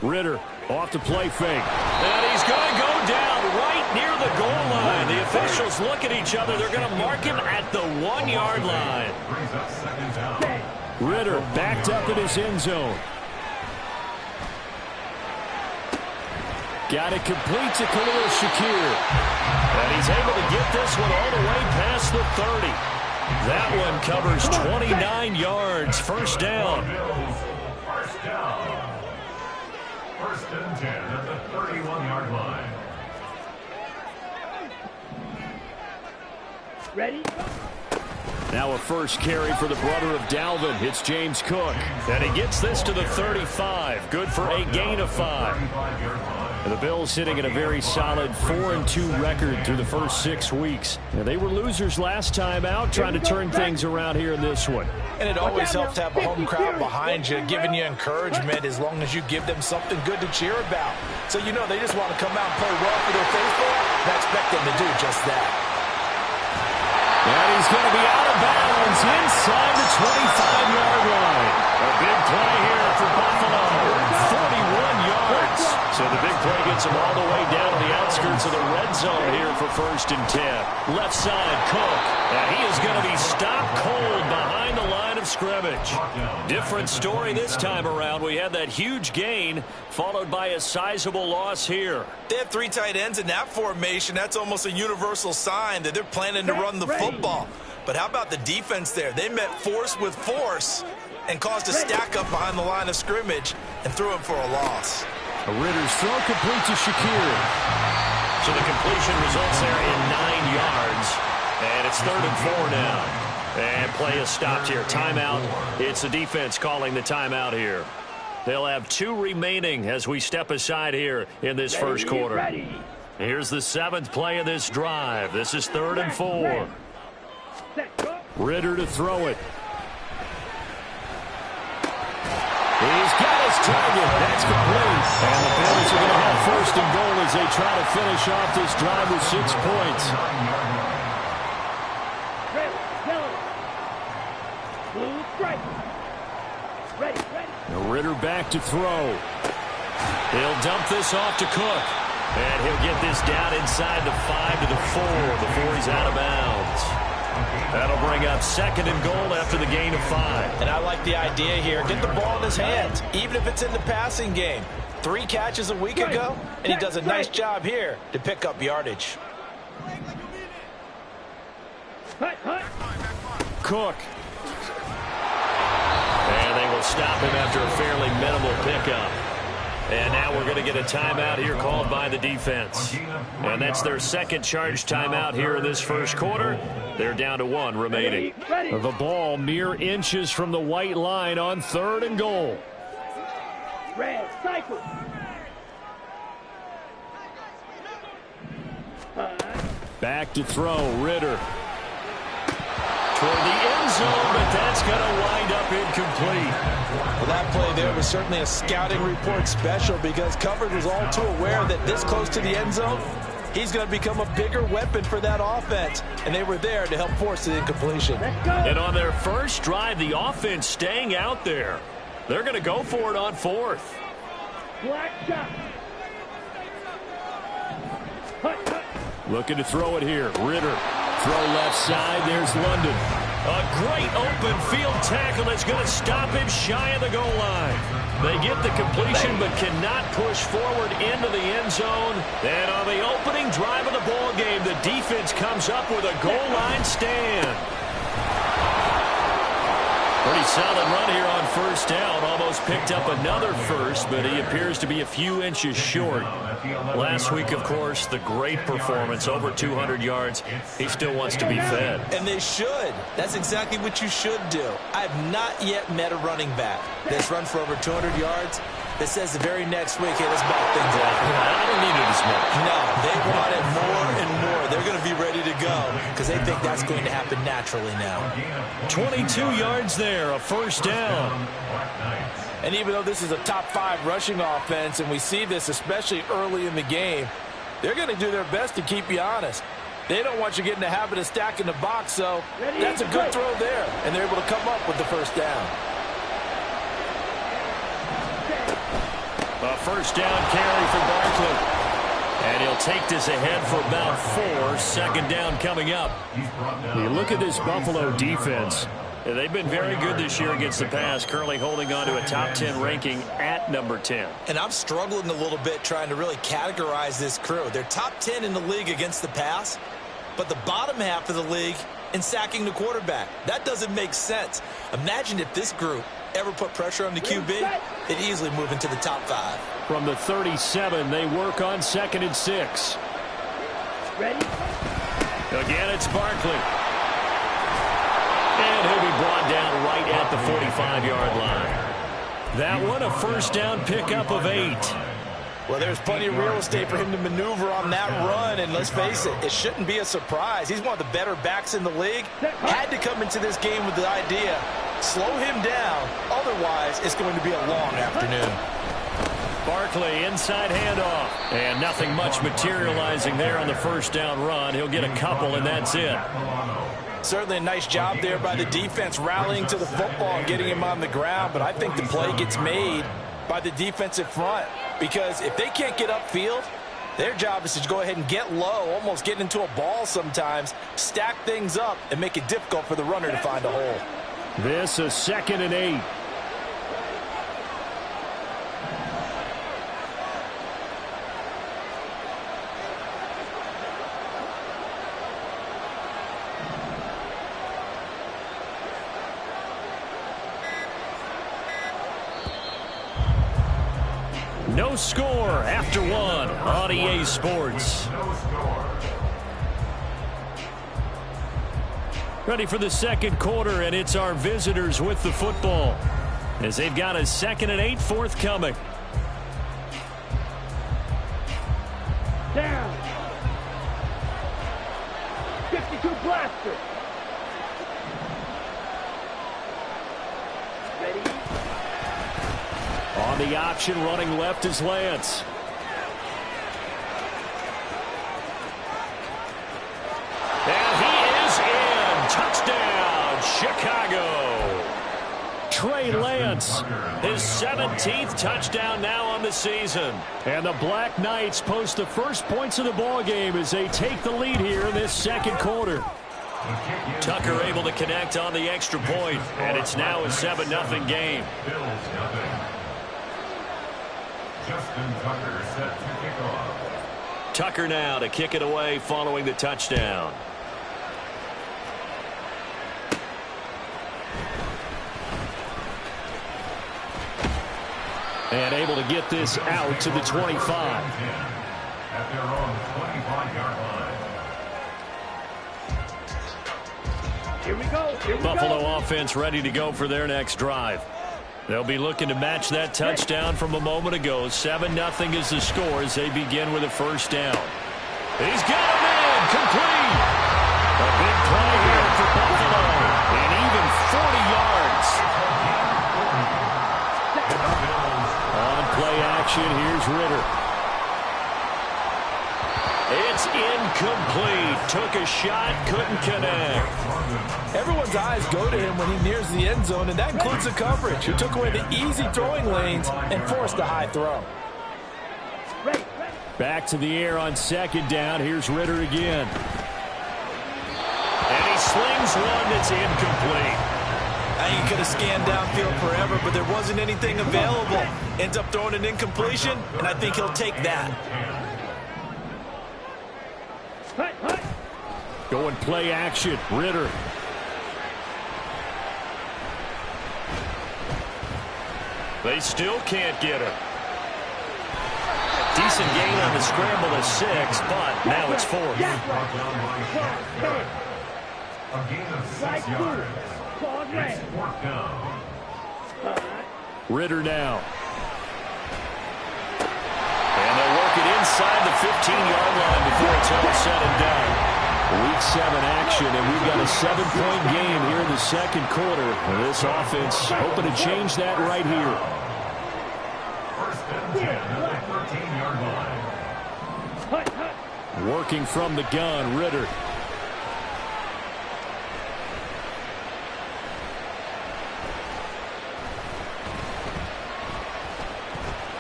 Ritter off the play fake. And he's going to go down right near the goal line. The officials look at each other. They're going to mark him at the 1-yard line. Ritter backed up in his end zone. Got it complete to Khalil Shakir. And he's able to get this one all the way past the 30. That one covers 29 yards. First down. First and 10 at the 31-yard line. Ready? Now a first carry for the brother of Dalvin. It's James Cook. And he gets this to the 35. Good for a gain of 5. And the Bills sitting at a very solid 4-2 record through the first 6 weeks. Now, they were losers last time out, trying to turn things around here in this one. And it always helps to have a home crowd behind you, giving you encouragement as long as you give them something good to cheer about. So you know they just want to come out and play well for their faithful, and I expect them to do just that. And he's going to be out of bounds inside the 25-yard line. A big play here for Buffalo. 41 yards. So the big play gets him all the way down to the outskirts of the red zone here for first and 10. Left side, Cook. And he is going to be stopped cold behind the line of scrimmage. Different story this time around. We had that huge gain followed by a sizable loss here. They have 3 tight ends in that formation. That's almost a universal sign that they're planning to run the football. But how about the defense there? They met force with force and caused a stack up behind the line of scrimmage and threw him for a loss. A Ritter's throw complete to Shakir. So the completion results there in 9 yards. And it's 3rd and 4 now. And play is stopped here. Timeout. It's the defense calling the timeout here. They'll have 2 remaining as we step aside here in this first quarter. Here's the 7th play of this drive. This is 3rd and 4. Ritter to throw it. He's got his target. That's complete. And the Bills are going to have 1st and goal as they try to finish off this drive with 6 points. Now Ritter back to throw. He'll dump this off to Cook. And he'll get this down inside the 5 to the 4 before he's out of bounds. That'll bring up 2nd and goal after the gain of 5. And I like the idea here. Get the ball in his hands, even if it's in the passing game. 3 catches a week ago, and he does a nice job here to pick up yardage. Cook. And they will stop him after a fairly minimal pickup. And now we're going to get a timeout here called by the defense. And that's their 2nd charge timeout here in this first quarter. They're down to 1 remaining. The ball mere inches from the white line on 3rd and goal. Red cycle. Back to throw, Ritter. Toward the end zone, but that's going to wind up incomplete. Well, that play there was certainly a scouting report special because coverage was all too aware that this close to the end zone, he's going to become a bigger weapon for that offense, and they were there to help force the incompletion. And on their first drive, the offense staying out there. They're going to go for it on 4th. Black shot. Looking to throw it here. Ritter. Throw left side. There's London. A great open field tackle that's going to stop him shy of the goal line. They get the completion but cannot push forward into the end zone. And on the opening drive of the ball game, the defense comes up with a goal line stand. Pretty solid run here on 1st down. Almost picked up another first, but he appears to be a few inches short. Last week, of course, the great performance, over 200 yards. He still wants to be fed. And they should. That's exactly what you should do. I have not yet met a running back that's run for over 200 yards that says the very next week, hey, let's back things up. I don't need it as much. No, they want it more and more. They're going to be ready to go because they think that's going to happen naturally now. 22 yards there, a 1st down. And even though this is a top 5 rushing offense, and we see this especially early in the game, they're going to do their best to keep you honest. They don't want you getting the habit of stacking the box, so that's a good throw there, and they're able to come up with the 1st down. A first down carry for Barkley. And he'll take this ahead for about 4. Second down coming up. You look at this Buffalo defense. They've been very good this year against the pass, currently holding on to a top 10 ranking at number 10. And I'm struggling a little bit trying to really categorize this crew. They're top 10 in the league against the pass, but the bottom half of the league in sacking the quarterback. That doesn't make sense. Imagine if this group ever put pressure on the QB, they'd easily move into the top 5. From the 37, they work on 2nd and 6. Ready? Again, it's Barkley. And he'll be brought down right at the 45-yard line. That one, a first down pickup of 8. Well, there's plenty of real estate for him to maneuver on that run, and let's face it, it shouldn't be a surprise. He's one of the better backs in the league. Had to come into this game with the idea, slow him down, otherwise it's going to be a long afternoon. Barkley, inside handoff. And nothing much materializing there on the first down run. He'll get a couple, and that's it. Certainly a nice job there by the defense rallying to the football and getting him on the ground, but I think the play gets made by the defensive front because if they can't get upfield, their job is to go ahead and get low, almost get into a ball sometimes, stack things up, and make it difficult for the runner to find a hole. This is 2nd and 8. No score after 1 on EA Sports. Ready for the second quarter, and it's our visitors with the football as they've got a 2nd and 8 forthcoming. Down. 52 blaster. Ready? On the option, running left is Lance. And he is in. Touchdown, Chicago. Trey Lance, his 17th touchdown now on the season. And the Black Knights post the first points of the ball game as they take the lead here in this second quarter. Tucker able to connect on the extra point, and it's now a 7-0 game. Justin Tucker set to kick off. Tucker now to kick it away following the touchdown. And able to get this out to the 25. At their own 25-yard line. Here we go. Here we Buffalo go. offense ready to go for their next drive. They'll be looking to match that touchdown from a moment ago. 7-0 is the score as they begin with a first down. He's got a man complete. A big play here for Buffalo. And even 40 yards. On play action, here's Ritter. It's incomplete. Took a shot, couldn't connect. Everyone's eyes go to him when he nears the end zone, and that includes the coverage, who took away the easy throwing lanes and forced a high throw. Back to the air on second down. Here's Ritter again. And he slings one that's incomplete. He could have scanned downfield forever, but there wasn't anything available. Ends up throwing an incompletion, and I think he'll take that. Going play action. Ritter. They still can't get him. Decent gain on the scramble of 6, but now it's 4. A gain of 6 yards. It's 4th down. Ritter now. And they'll work it inside the 15-yard line before it's all said and done. Week 7 action, and we've got a 7-point game here in the second quarter. And this offense hoping to change that right here. 1st and 10 at the 13-yard line. Working from the gun, Ritter.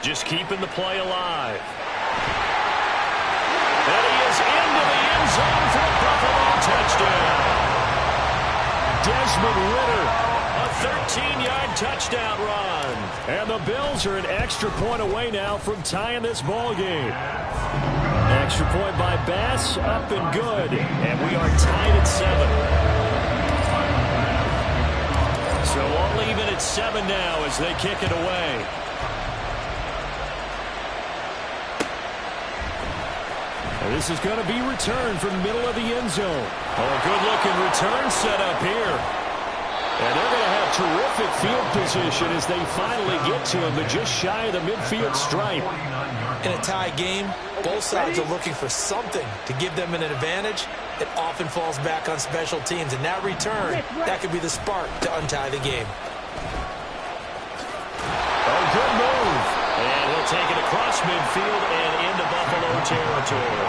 Just keeping the play alive. And he is into the end zone for a Buffalo touchdown. Desmond Ridder, a 13-yard touchdown run. And the Bills are an extra point away now from tying this ball game. Extra point by Bass, up and good. And we are tied at 7. So all even at 7 now as they kick it away. And this is going to be returned from the middle of the end zone. Oh, a good-looking return set up here. And they're going to have terrific field position as they finally get to him, but just shy of the midfield stripe. In a tie game, both sides are looking for something to give them an advantage. It often falls back on special teams, and that return, that could be the spark to untie the game. Oh, good move. And he'll take it across midfield and into Buffalo territory.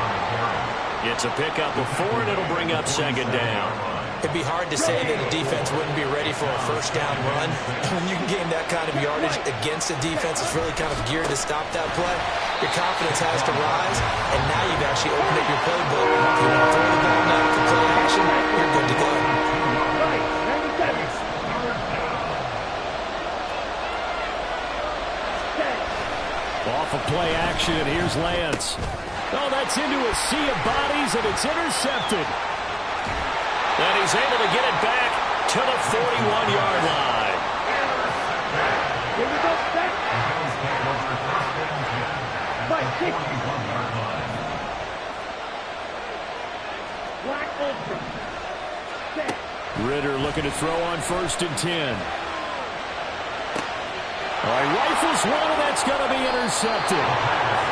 It's a pickup of 4, and it'll bring up second down. It'd be hard to say that a defense wouldn't be ready for a first down run. When you can gain that kind of yardage against a defense that's really kind of geared to stop that play, your confidence has to rise, and now you've actually opened up your playbook. If you want to throw the ball now for play action, you're good to go. Off of play action, and here's Lance. Oh, that's into a sea of bodies, and it's intercepted. And he's able to get it back to the 41-yard line. Here we go, set. Right, 60. Black open. Set. Ridder looking to throw on 1st and 10. All right, rifles one, and that's going to be intercepted.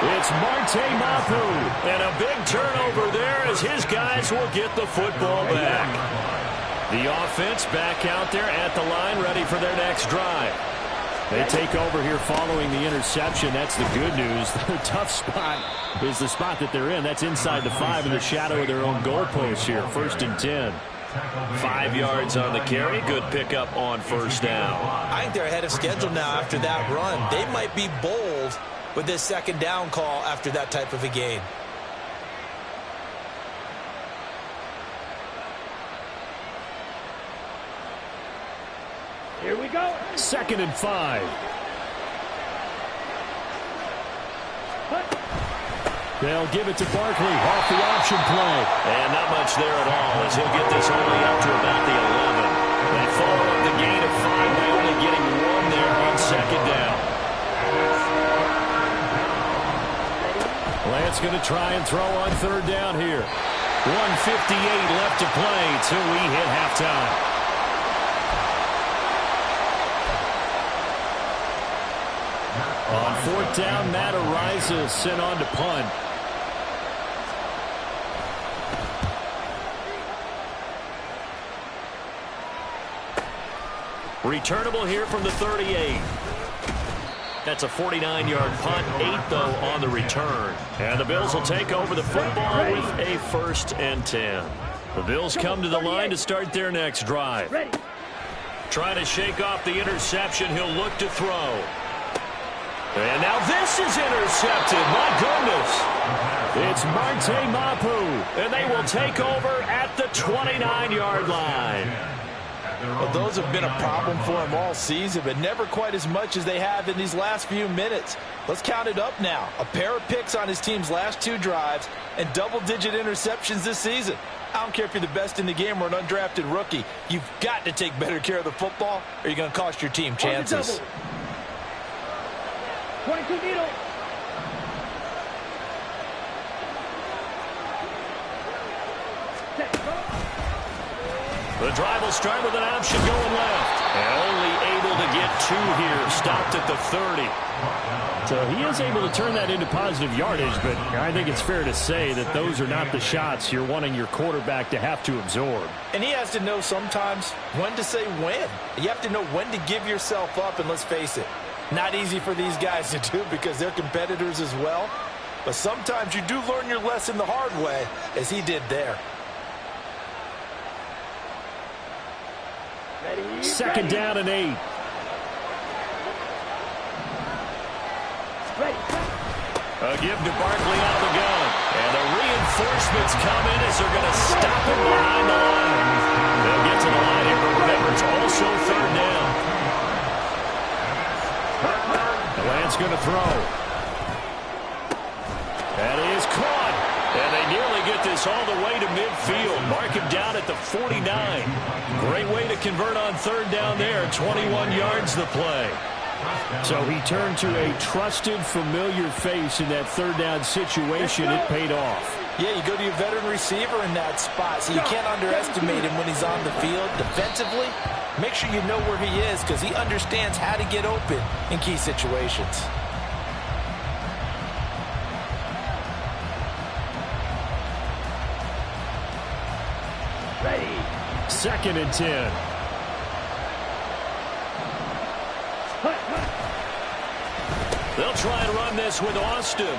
It's Marte Mapu, and a big turnover there as his guys will get the football back. The offense back out there at the line, ready for their next drive. They take over here following the interception. That's the good news. Their tough spot is the spot that they're in. That's inside the 5 in the shadow of their own goalpost here, 1st and 10. 5 yards on the carry. Good pickup on 1st down. I think they're ahead of schedule now after that run. They might be bold with this 2nd down call after that type of a game. Here we go. 2nd and 5. They'll give it to Barkley off the option play. And not much there at all as he'll get this only up to about the 11. They follow up the gain of 5 by only getting 1 there on 2nd down. Lance going to try and throw on 3rd down here. 1:58 left to play till we hit halftime. On 4th down, Matt Ariza sent on to punt. Returnable here from the 38. That's a 49-yard punt, 8 though on the return. And the Bills will take over the football with a 1st and 10. The Bills come to the line to start their next drive. Trying to shake off the interception, he'll look to throw. And now this is intercepted. My goodness. It's Marte Mapu, and they will take over at the 29-yard line. Well, those have been a problem for him all season, but never quite as much as they have in these last few minutes. Let's count it up now. A pair of picks on his team's last 2 drives and double-digit interceptions this season. I don't care if you're the best in the game or an undrafted rookie. You've got to take better care of the football or you're going to cost your team chances. 22 needle. The drive will start with an option going left. And only able to get 2 here. Stopped at the 30. So he is able to turn that into positive yardage, but I think it's fair to say that those are not the shots you're wanting your quarterback to have to absorb. And he has to know sometimes when to say when. You have to know when to give yourself up, and let's face it, not easy for these guys to do because they're competitors as well. But sometimes you do learn your lesson the hard way, as he did there. 2nd down and 8. give to Barkley out of the gun. And the reinforcements come in as they're going to stop him behind the line. They'll get to the line here, but remember, it's also third down. The Lance going to throw. That is caught. And they nearly get this all the way to midfield. Mark him down at the 49. Great way to convert on third down there. 21 yards the play. So he turned to a trusted, familiar face in that third down situation. It paid off. Yeah, you go to your veteran receiver in that spot, so you can't underestimate him when he's on the field. Defensively, make sure you know where he is because he understands how to get open in key situations. Ready. 2nd and 10. They'll try and run this with Austin.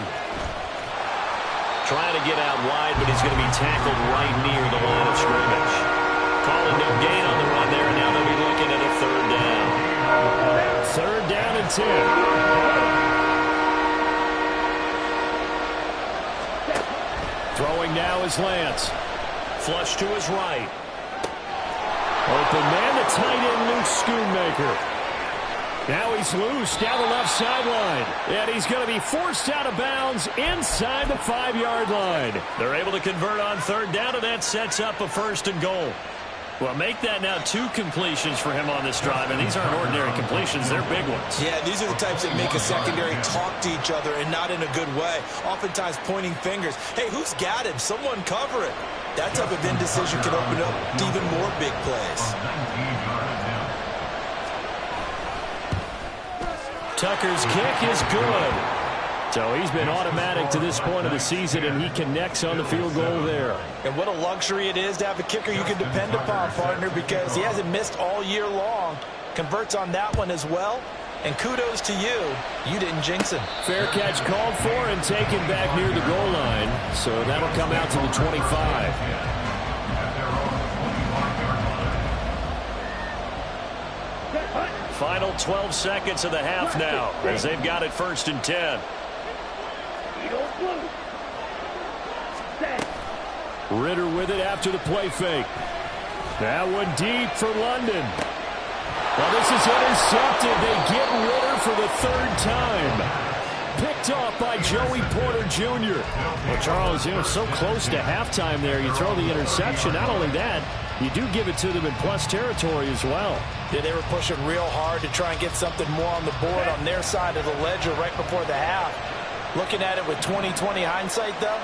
Trying to get out wide, but he's going to be tackled right near the line of scrimmage. Calling no gain on the run there, and now they'll be looking at a third down. 3rd down and 10. Throwing now is Lance. Flush to his right. Open man, the tight end, Luke Schoonmaker. Now he's loose down the left sideline. And he's going to be forced out of bounds inside the 5-yard line. They're able to convert on third down, and that sets up a 1st and goal. Well, make that now 2 completions for him on this drive, and these aren't ordinary completions. They're big ones. Yeah, these are the types that make a secondary talk to each other and not in a good way. Oftentimes pointing fingers. Hey, who's got him? Someone cover it. That type of indecision can open up even more big plays. Tucker's kick is good. So he's been automatic to this point of the season, and he connects on the field goal there. And what a luxury it is to have a kicker you can depend upon, partner, because he hasn't missed all year long. Converts on that one as well. And kudos to you. You didn't jinx him. Fair catch called for and taken back near the goal line. So that'll come out to the 25. Final 12 seconds of the half now as they've got it 1st and 10. Ritter with it after the play fake. That one deep for London. Well, this is intercepted. They get Ritter for the 3rd time. Picked off by Joey Porter Jr. Well, Charles, so close to halftime there. You throw the interception. Not only that, you do give it to them in plus territory as well. Yeah, they were pushing real hard to try and get something more on the board on their side of the ledger right before the half. Looking at it with 20/20 hindsight, though,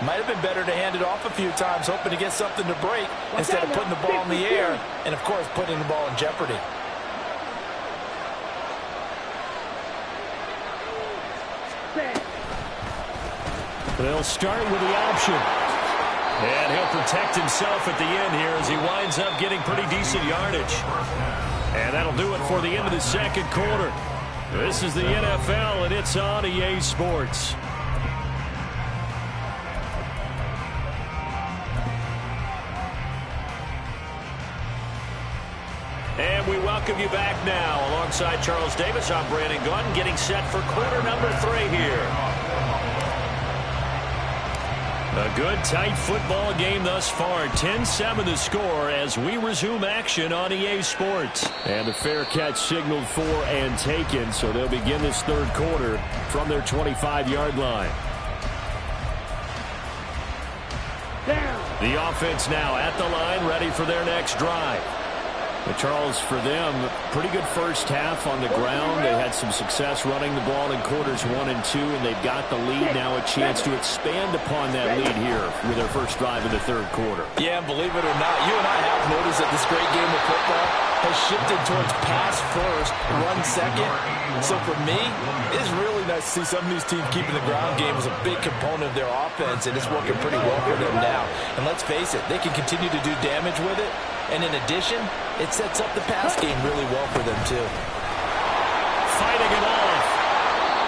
might have been better to hand it off a few times, hoping to get something to break instead of putting the ball in the air and, of course, putting the ball in jeopardy. They'll start with the option. And he'll protect himself at the end here as he winds up getting pretty decent yardage. And that'll do it for the end of the 2nd quarter. This is the NFL, and it's on EA Sports. And we welcome you back now. Alongside Charles Davis, I'm Brandon Gunn, getting set for quarter number 3 here. A good, tight football game thus far. 10-7 the score as we resume action on EA Sports. And the fair catch signaled for and taken, so they'll begin this 3rd quarter from their 25-yard line. Down. The offense now at the line, ready for their next drive. But Charles, for them, pretty good first half on the ground. They had some success running the ball in quarters 1 and 2, and they've got the lead now, a chance to expand upon that lead here with their first drive in the 3rd quarter. Yeah, and believe it or not, you and I have noticed that this great game of football has shifted towards pass first, run second. So for me, it's really nice to see some of these teams keeping the ground game as a big component of their offense, and it's working pretty well for them now. And let's face it, they can continue to do damage with it. And in addition, it sets up the pass game really well for them, too. Fighting it off.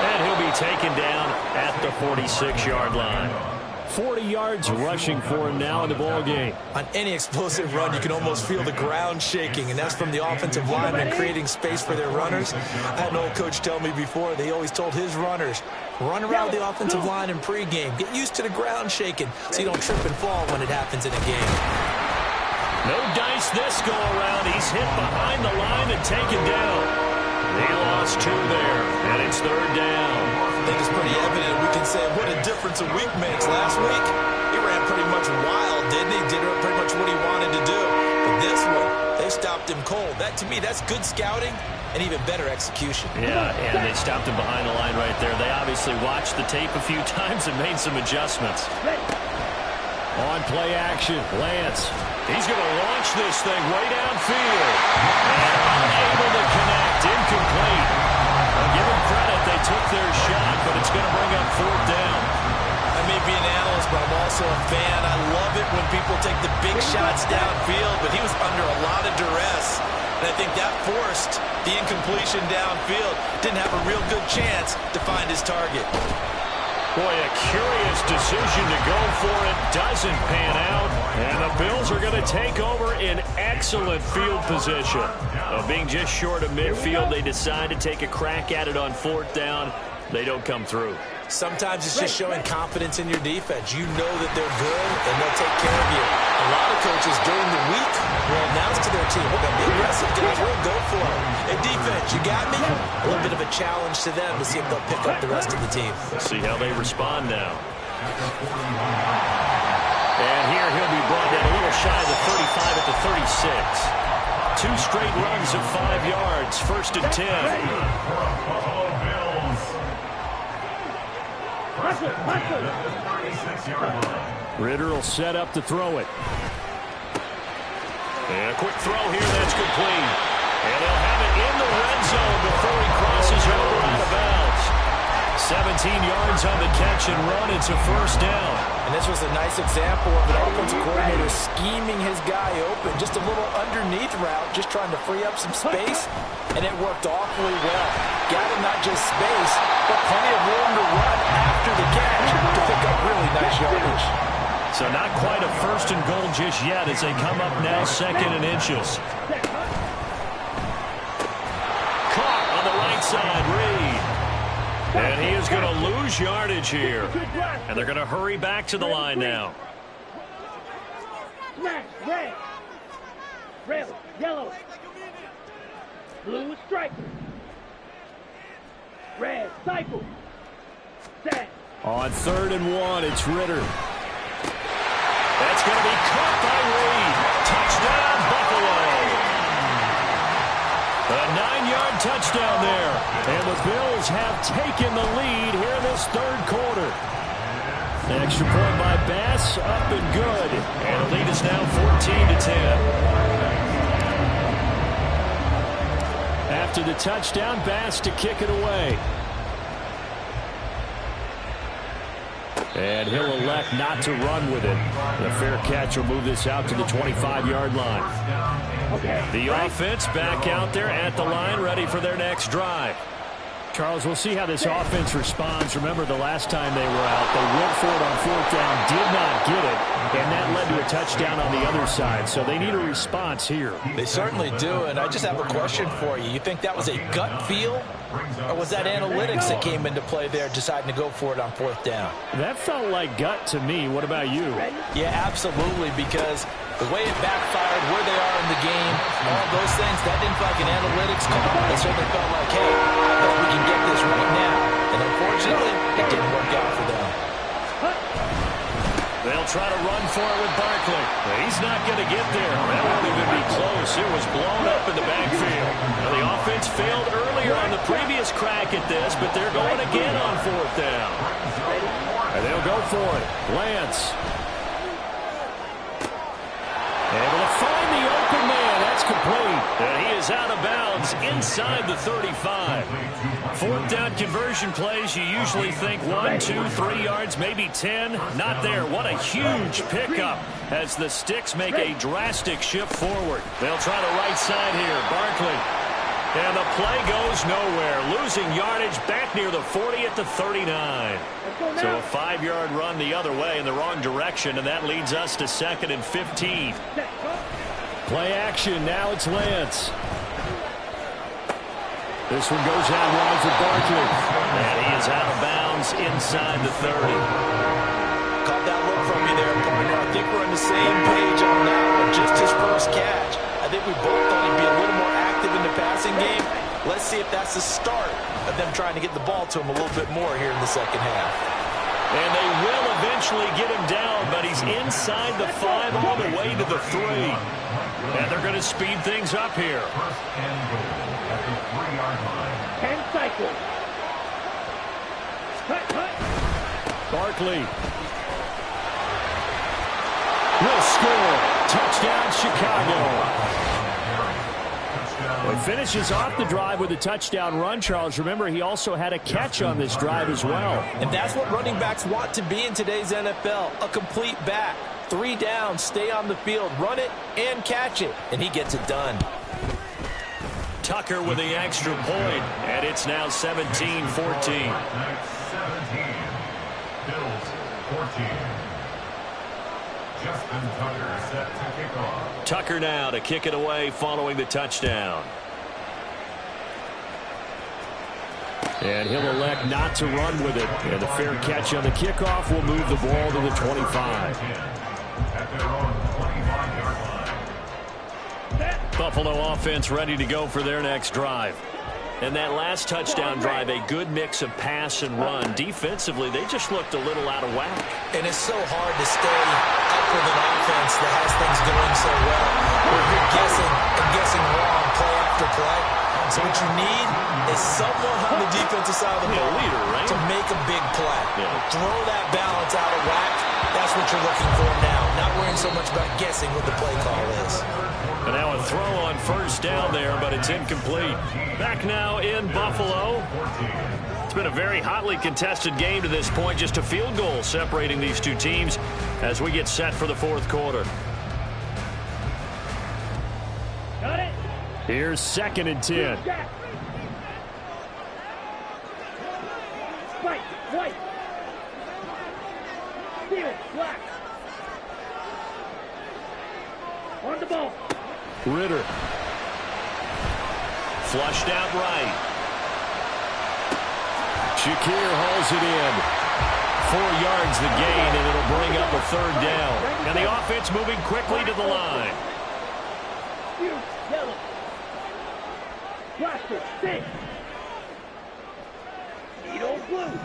And he'll be taken down at the 46-yard line. 40 yards rushing for him now in the ball game. On any explosive run, you can almost feel the ground shaking, and that's from the offensive linemen creating space for their runners. I had an old coach tell me before, they always told his runners, run around the offensive line in pregame. Get used to the ground shaking so you don't trip and fall when it happens in a game. No dice this go around. He's hit behind the line and taken down. They lost 2 there, and it's 3rd down. I think it's pretty evident. We can say what a difference a week makes. Last week, he ran pretty much wild, didn't he? Did pretty much what he wanted to do. But this one, they stopped him cold. That, to me, that's good scouting and even better execution. Yeah, and they stopped him behind the line right there. They obviously watched the tape a few times and made some adjustments. On play action, Lance. He's going to launch this thing way downfield. And unable to connect, incomplete. I'll give them credit, they took their shot, but it's going to bring up 4th down. I may be an analyst, but I'm also a fan. I love it when people take the big shots downfield, but he was under a lot of duress. And I think that forced the incompletion downfield. Didn't have a real good chance to find his target. Boy, a curious decision to go for it. Doesn't pan out. And the Bills are going to take over in excellent field position. Being just short of midfield, they decide to take a crack at it on 4th down. They don't come through. Sometimes it's just showing confidence in your defense. You know that they're good, and they'll take care of you. A lot of coaches during the week will announce to their team, we're going to be aggressive, guys. We'll go for it. Hey, defense, you got me? A little bit of a challenge to them to see if they'll pick up the rest of the team. Let's see how they respond now. And here he'll be brought down a little shy of the 35 at the 36. 2 straight runs of 5 yards. 1st and 10. Ritter will set up to throw it. And a quick throw here, that's complete. And he'll have it in the red zone before he crosses over out of bounds. 17 yards on the catch and run. It's a 1st down. And this was a nice example of an offensive coordinator scheming his guy open. Just a little underneath route, just trying to free up some space, and it worked awfully well. Got him not just space, but plenty of room to run after the catch to pick up really nice yardage. So not quite a 1st and goal just yet as they come up now 2nd and inches. Caught on the right side, Reed. And he is going to lose yardage here. And they're going to hurry back to the line now. Red, red, yellow, blue stripe, red, cycle, set. On 3rd and 1, it's Ritter. That's going to be caught by Reed. Touchdown, Buffalo. A 9-yard touchdown there. And the Bills have taken the lead here in this 3rd quarter. An extra point by Bass, up and good. And the lead is now 14-10. After the touchdown, Bass to kick it away. And he'll elect not to run with it. The fair catch will move this out to the 25-yard line. The offense back out there at the line, ready for their next drive. Charles, we'll see how this offense responds. Remember, the last time they were out, they went for it on 4th down, did not get it, and that led to a touchdown on the other side. So they need a response here. They certainly do, and I just have a question for you. You think that was a gut feel, or was that analytics that came into play there, deciding to go for it on 4th down? That felt like gut to me. What about you? Yeah, absolutely, because the way it backfired, where they are in the game, all those things, that didn't feel like an analytics call. It certainly felt like, hey, I bet we can get this right now. And unfortunately, it didn't work out for them. They'll try to run for it with Barkley. He's not going to get there. That won't even be close. It was blown up in the backfield. Now, the offense failed earlier on the previous crack at this, but they're going again on 4th down. And they'll go for it. Lance. Able to find the open man. That's complete. And he is out of bounds inside the 35. 4th down conversion plays, you usually think 1, 2, 3 yards, maybe 10. Not there. What a huge pickup as the Sticks make a drastic shift forward. They'll try the right side here. Barkley. And the play goes nowhere. Losing yardage back near the 40 at the 39. So a 5-yard run the other way in the wrong direction, and that leads us to 2nd and 15. Play action. Now it's Lance. This one goes out wide for Barkley. And he is out of bounds inside the 30. Caught that look from me there, partner. I think we're on the same page on that one. Just his first catch. I think we both thought he'd be a little more active in the passing game. Let's see if that's the start of them trying to get the ball to him a little bit more here in the second half. And they will eventually get him down, but he's inside the 5 all the way to the 3. And they're going to speed things up here. First and goal at the 3-yard line. 10 cycles. Cut. Barkley will score. Touchdown, Chicago. Well, he finishes off the drive with a touchdown run, Charles. Remember, he also had a catch on this drive as well. And that's what running backs want to be in today's NFL, a complete back. 3 down, stay on the field, run it and catch it, and he gets it done. Tucker with the extra point, and it's now 17-14. 17. Bills 14. Justin Tucker set to kick off. Tucker now to kick it away following the touchdown. And he'll elect not to run with it. And the fair catch on the kickoff will move the ball to the 25. At their own 25-yard line. Buffalo offense ready to go for their next drive. And that last touchdown drive, a good mix of pass and run. Defensively, they just looked a little out of whack. And it's so hard to stay up with an offense that has things going so well. Where you're guessing and guessing wrong play after play. So what you need is someone on the defensive side of the ball leader, right? to make a big play. Yeah. Throw that balance out of whack. That's what you're looking for now. Not worrying so much about guessing what the play call is. And now a throw on first down there, but it's incomplete. Back now in Buffalo. It's been a very hotly contested game to this point. Just a field goal separating these two teams as we get set for the 4th quarter. Got it. Here's 2nd and 10. Right, white. Steal, black. On the ball. Ritter. Flushed out right. Shakir hauls it in. 4 yards the gain, and it'll bring up a 3rd down. And the offense moving quickly to the line. Yellow. Blaster, 6. Needle blue.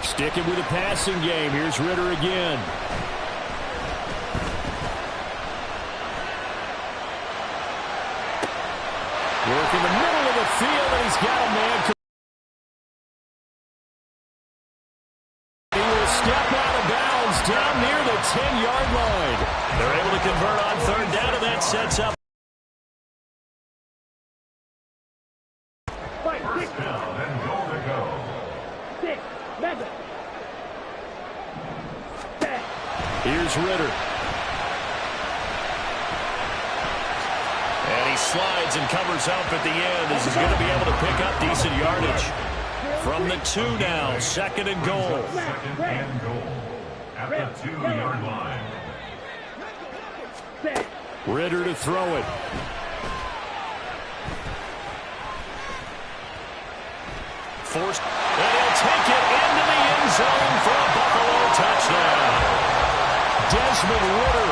Sticking with the passing game. Here's Ritter again. Work in the middle of the field, and he's got a man. He will step out of bounds down near the 10-yard line. They're able to convert on 3rd down, and that sets up. First down and goal to go. 6, Madden. Here's Ritter. And he slides and covers up at the end as he's going to be able to pick up decent yardage. From the 2 now, 2nd and goal. 2nd and goal at the 2-yard line. Ritter to throw it. Forced, and he'll take it into the end zone for a Buffalo touchdown. Desmond Ritter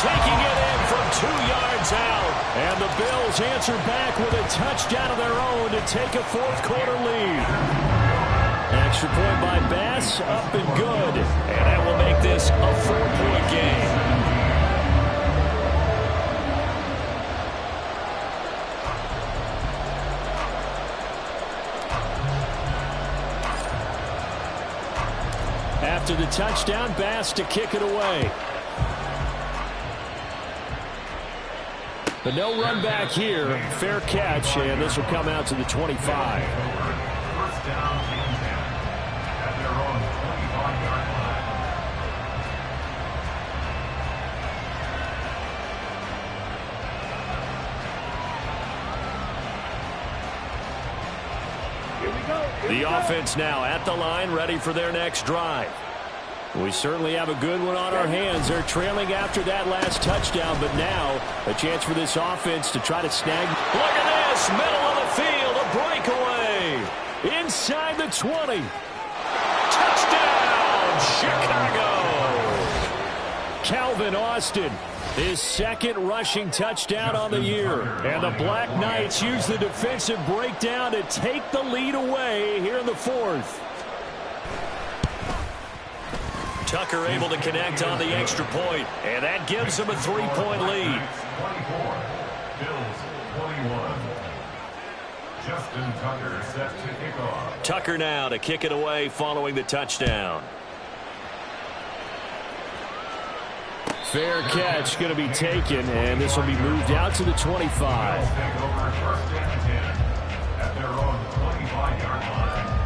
taking it in from 2 yards out. And the Bills answer back with a touchdown of their own to take a 4th quarter lead. Extra point by Bass, up and good. And that will make this a 4-point game. After the touchdown, Bass to kick it away. But no run back here. Fair catch, and this will come out to the 25. First down and 10 at their own 25-yard line. The offense now at the line, ready for their next drive. We certainly have a good one on our hands. They're trailing after that last touchdown, but now a chance for this offense to try to snag. Look at this, middle of the field, a breakaway. Inside the 20. Touchdown, Chicago. Calvin Austin, his second rushing touchdown on the year. And the Black Knights use the defensive breakdown to take the lead away here in the fourth. Tucker able to connect on the extra point, and that gives them a 3-point lead. 24, Bills 21. Justin Tucker set to kick off. Tucker now to kick it away following the touchdown. Fair catch going to be taken, and this will be moved out to the 25. Bills take over first and 10 at their own 25-yard line.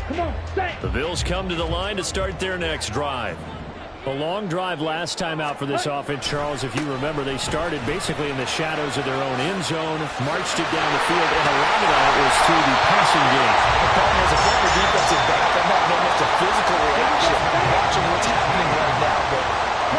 Come on, set. The Bills come to the line to start their next drive. A long drive last time out for this offense, Charles. If you remember, they started basically in the shadows of their own end zone, marched it down the field, and a lot of that was through the passing game. The problem is a former defensive back. I'm not knowing if the physical reaction watching what's happening right now, but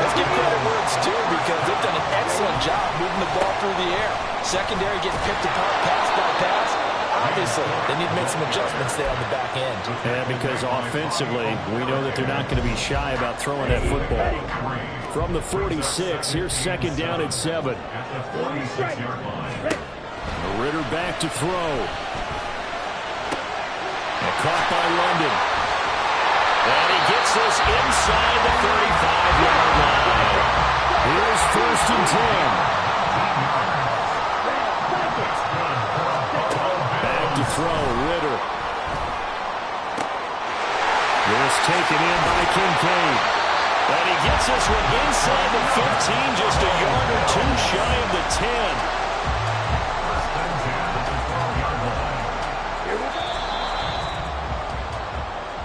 let's give credit where it's due because they've done an excellent job moving the ball through the air. Secondary getting picked apart pass by pass. Obviously, they need to make some adjustments there on the back end. Yeah, because offensively, we know that they're not going to be shy about throwing that football. From the 46, here's second down at 7. At the 46-yard line. Ritter back to throw. And caught by London. And he gets this inside the 35-yard line. Here's first and 10. To throw, Ritter. This taken in by Kincaid. And he gets this one inside the 15, just a yard or two shy of the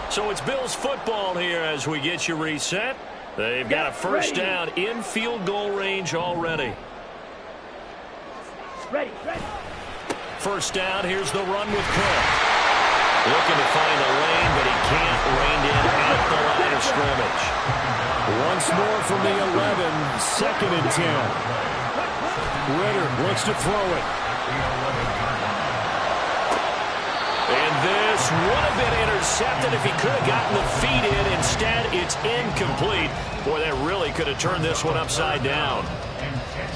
10. So it's Bills football here as we get you reset. They've got a first down in field goal range already. Ready. First down, here's the run with Cook. Looking to find a lane, but he can't rein in at the line of scrimmage. Once more from the 11, second and 10. Ritter looks to throw it. And this would have been intercepted if he could have gotten the feet in. Instead, it's incomplete. Boy, that really could have turned this one upside down.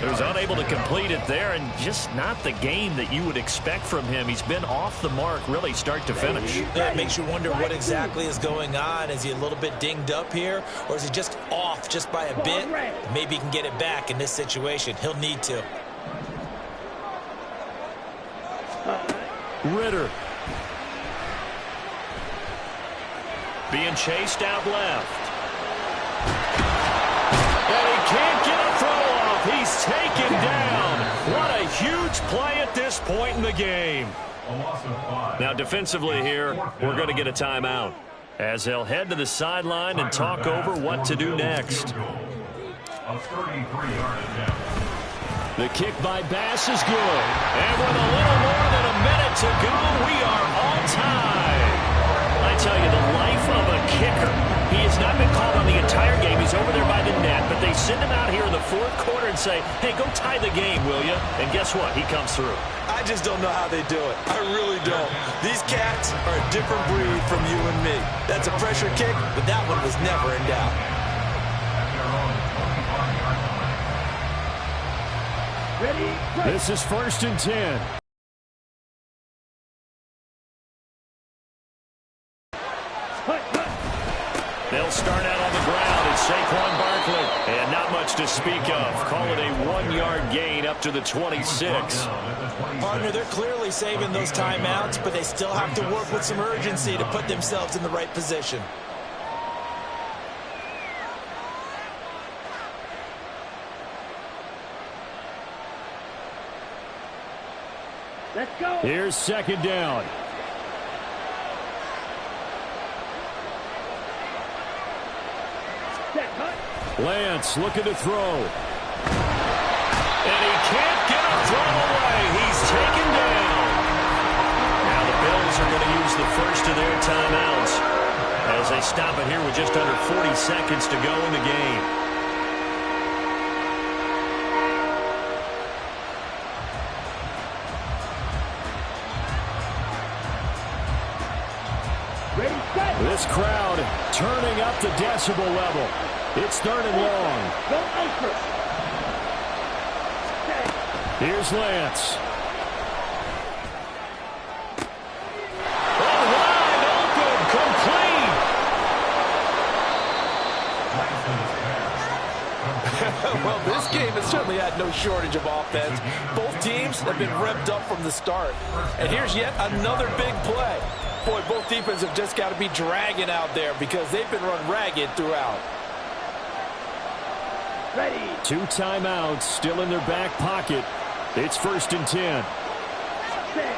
He was unable to complete it there, and just not the game that you would expect from him. He's been off the mark, really, start to finish. That makes you wonder what exactly is going on. Is he a little bit dinged up here, or is he just off just by a bit? Maybe he can get it back in this situation. He'll need to. Ritter. Being chased out left. And he can't get a throw off. He's taken down. What a huge play at this point in the game. Now defensively here, we're going to get a timeout as they'll head to the sideline and talk over what to do next. The kick by Bass is good. And with a little more than a minute to go, we are on time. I tell you, the life of a kicker. He has not been called on the entire game. He's over there by the net, but they send him out here in the fourth quarter and say, hey, go tie the game, will you? And guess what? He comes through. I just don't know how they do it. I really don't. These cats are a different breed from you and me. That's a pressure kick, but that one was never in doubt. Ready. This is first and 10. They'll start out on the ground. It's Saquon Barkley. And not much to speak of. Call it a 1-yard gain up to the 26. Partner, they're clearly saving those timeouts, but they still have to work with some urgency to put themselves in the right position. Let's go. Here's second down. Lance looking to throw. And he can't get a throw away. He's taken down. Now the Bills are going to use the first of their timeouts as they stop it here with just under 40 seconds to go in the game. Ready, set. This crowd turning up the decibel level. It's 3rd and long. Go anchor. Set. Here's Lance. Oh, wide open, complete. Well, this game has certainly had no shortage of offense. Both teams have been revved up from the start. And here's yet another big play. Boy, both defenses have just got to be dragging out there because they've been run ragged throughout. Ready. 2 timeouts still in their back pocket. It's 1st and 10. Set.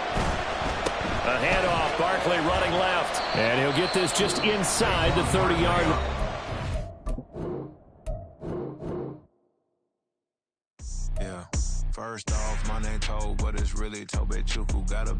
A handoff, Barkley running left. And he'll get this just inside the 30-yard line. Yeah, first off, my name Tobe, but it's really Tobe Chuku. Got a